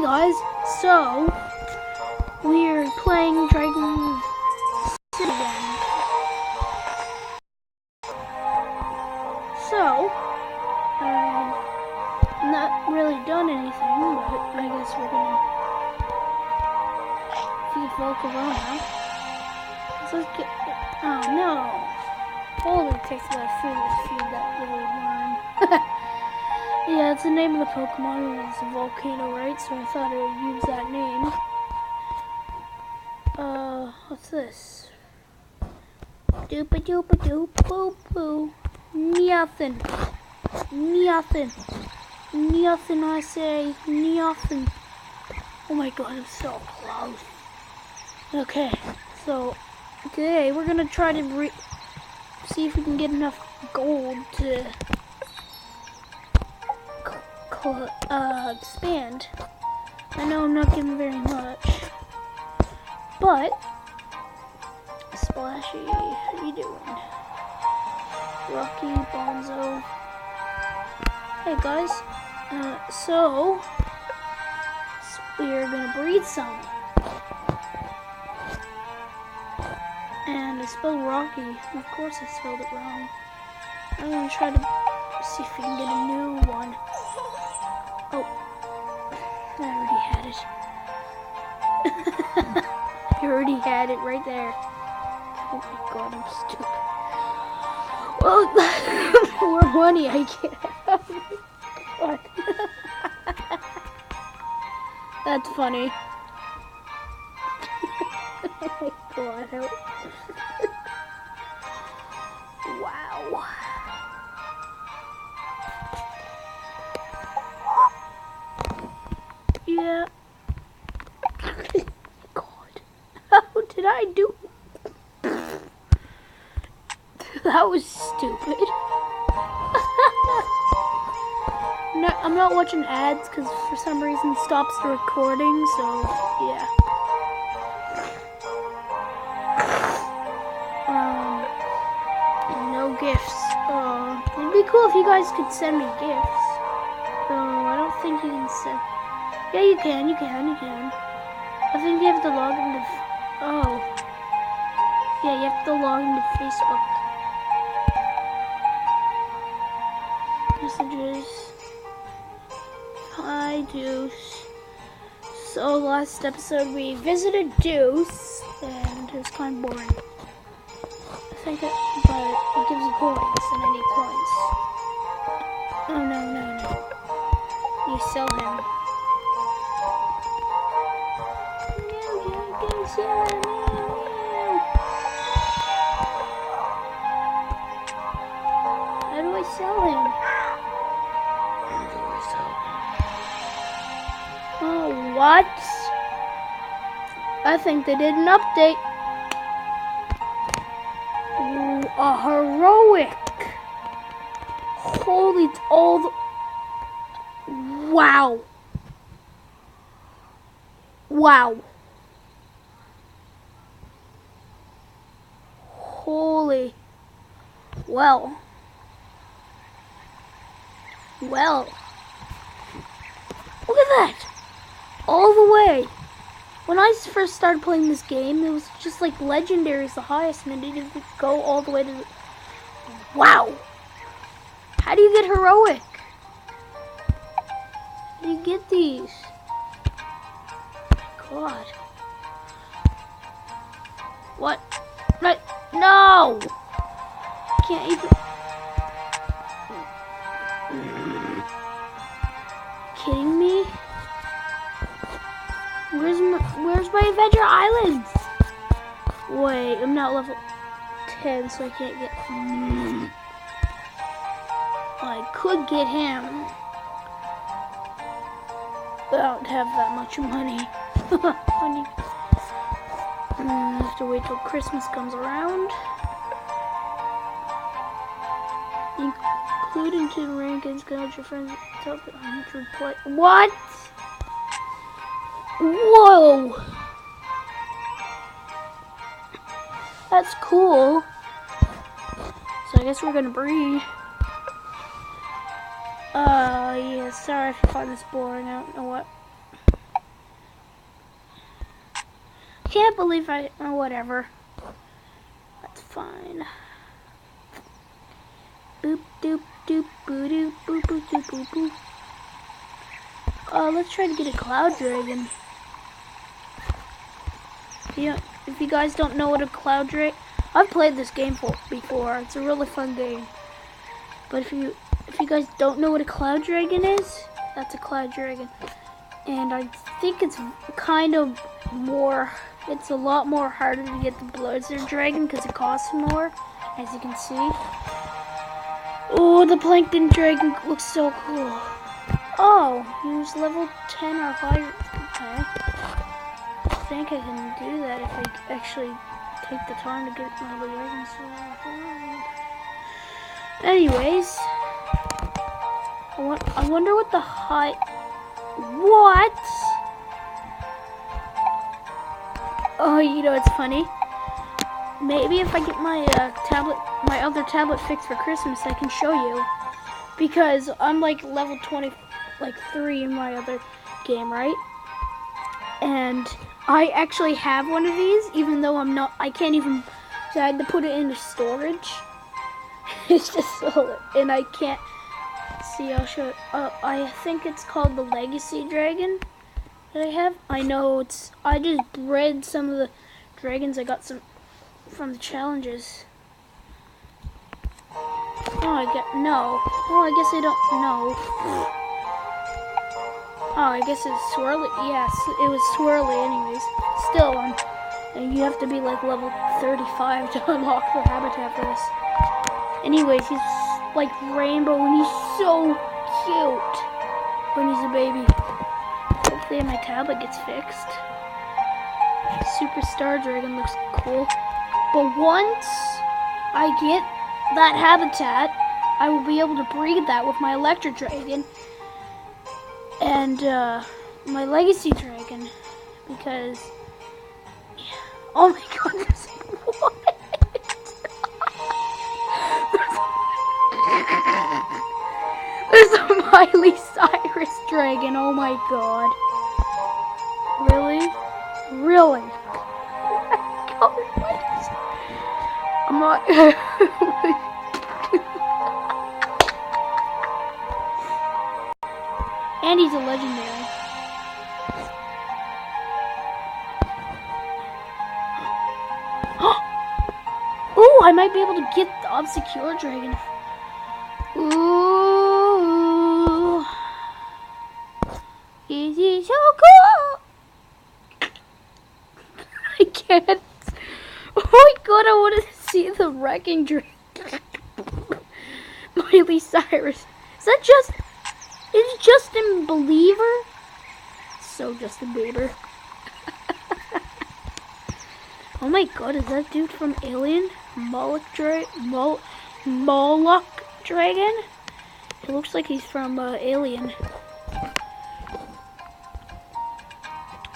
guys, so we're playing Dragon City again. So I've not really done anything, but I guess we're gonna feed Volcarona. So let's get. Oh no! Holy, it takes a lot of food to feed that little worm. Yeah, it's the name of the Pokemon. It's a volcano, right? So I thought I would use that name. What's this? Doopa doopa doop boo boo. Nothing. Nothing. Nothing, I say. Nothing. Oh my god, I'm so close. Okay, so today we're gonna try to see if we can get enough gold to expand. I know I'm not getting very much, but Splashy, how you doing? Rocky, Bonzo. Hey guys, so we're gonna breed some, and I spelled Rocky. Of course I spelled it wrong. I'm gonna try to see if we can get a new one. Oh, I already had it. I already had it right there. Oh my god, I'm stupid. Well, more money I get. Oh that's funny. Oh my god. Wow. Yeah. God. How did I do? That was stupid. No, I'm not watching ads because for some reason it stops the recording, so yeah. No gifts. It'd be cool if you guys could send me gifts. I don't think you can send. Yeah, you can. I think you have to log into. Yeah, you have to log into Facebook. Messages. Hi, Deuce. So last episode we visited Deuce, and it was kind of boring. But it gives you coins, and I need coins. Oh no. You sell him. How do I sell him? Oh, what? I think they did an update. Ooh, a heroic. Holy, it's all the... Wow. Wow. Holy. Well. Look at that. All the way. When I first started playing this game, it was just like legendary is the highest, and it didn't go all the way to the... Wow. How do you get heroic? How do you get these? Oh my god. What? No! Can't even... Kidding me? Where's my Adventure Islands? Wait, I'm not level 10, so I can't get... I could get him. But I don't have that much money. I have to wait till Christmas comes around. Include into the rankings, got your friends top 100 play. What? Whoa! That's cool. So I guess we're gonna breed. Yeah, sorry if you find this boring. I don't know what. can't believe whatever. That's fine. Boop doop doop boo doop boop boop doop boop boop. Let's try to get a cloud dragon. Yeah, if you guys don't know what a cloud dragon, I've played this game before. It's a really fun game. But if you guys don't know what a cloud dragon is, that's a cloud dragon. And I think it's kind of more, it's a lot more harder to get the blizzard dragon because it costs more, as you can see. Oh, the plankton dragon looks so cool. Oh, he was level 10 or higher. Okay. I think I can do that if I actually take the time to get my dragons. Anyways, I wonder what the height. What? Oh, you know it's funny. Maybe if I get my my other tablet fixed for Christmas, I can show you. Because I'm like level 3 in my other game, right? And I actually have one of these, even though I can't even, so I had to put it into storage. It's just so, and I can't, see, I'll show it. I think it's called the Legacy Dragon that I have. I know I just bred some of the dragons I got some from the challenges. Oh, no. Oh, I guess I don't know. Oh, I guess it's swirly. Yes, it was swirly anyways. Still, you have to be like level 35 to unlock the habitat for this. Anyways, he's like rainbow and he's so cute when he's a baby. Hopefully my tablet gets fixed. Superstar Dragon looks cool. But once I get that habitat, I will be able to breed that with my Electric Dragon and my Legacy Dragon, because oh my goodness, what? There's a Miley Cyrus Dragon, oh my god. Really? Really? I'm not and he's a legendary. Ooh, I might be able to get the Obscure Dragon. Ooh. Is he so cool? I can't. Oh my god, I want to see the Wrecking Dragon. Miley Cyrus. Is that just... Is Justin Believer? So Justin Bieber. Oh my god, is that dude from Alien? Moloch Dragon? It looks like he's from Alien.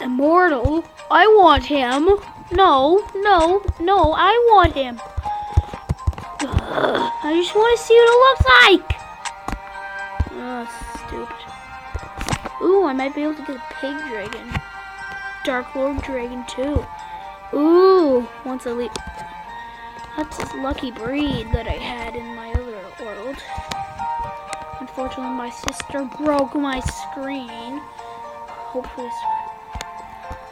Immortal? I want him. No, I want him. I just want to see what it looks like. Oh, stupid. Ooh, I might be able to get a Pig Dragon. Dark Lord Dragon too. Ooh, once I leave. That's a lucky breed that I had in my other world. Unfortunately, my sister broke my screen. Hopefully,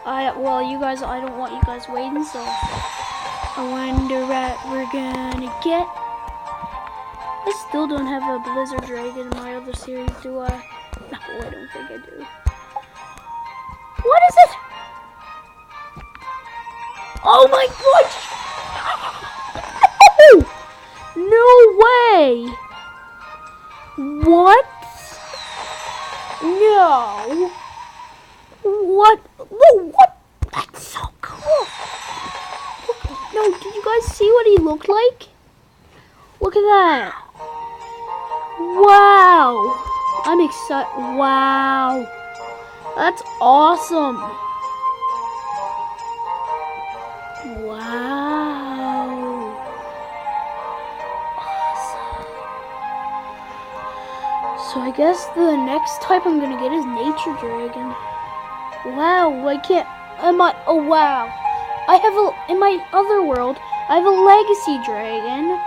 well, you guys, I don't want you guys waiting, so I wonder what we're gonna get. I still don't have a Blizzard Dragon in my other series, do I? No, I don't think I do. What is it? Oh my god! No way! What? No! What? Whoa, what? That's so cool! No, did you guys see what he looked like? Look at that! Wow! I'm excited. Wow! That's awesome! Wow! Awesome. So I guess the next type I'm gonna get is Nature Dragon. Wow, I can't. Oh wow! I have in my other world, I have a legacy dragon,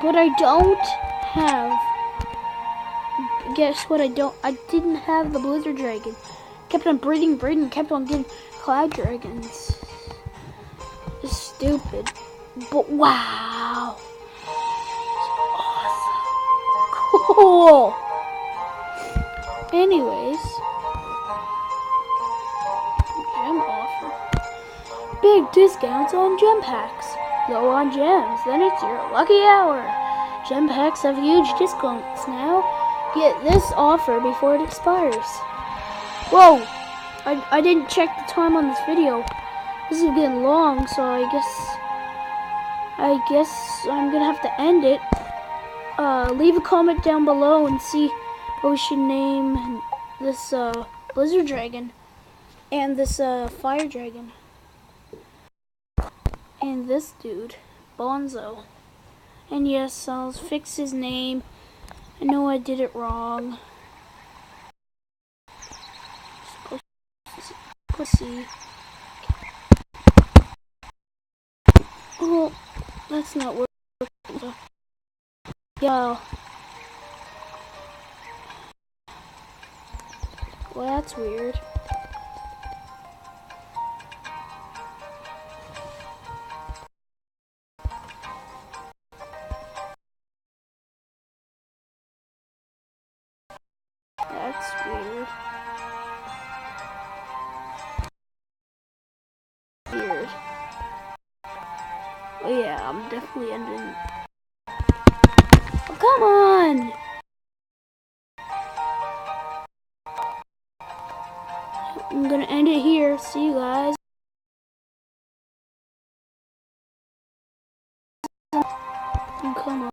but I don't have, guess what, I didn't have the blizzard dragon. Kept on breeding, kept on getting cloud dragons. It's stupid, but wow. It's awesome. Cool. Anyways, gem offer. Big discounts on gem packs. Low on gems, then it's your lucky hour. Gem packs have huge discounts now. Get this offer before it expires. Whoa! I didn't check the time on this video. This is getting long, so I guess I'm gonna have to end it. Leave a comment down below and see what we should name this blizzard dragon and this fire dragon and this dude, Bonzo. And yes, I'll fix his name. I know I did it wrong. Let's see. Oh, that's not working. Yeah. Well, that's weird. That's weird. Weird. Oh yeah, I'm definitely ending. Oh, come on! I'm gonna end it here. See you guys. Come on.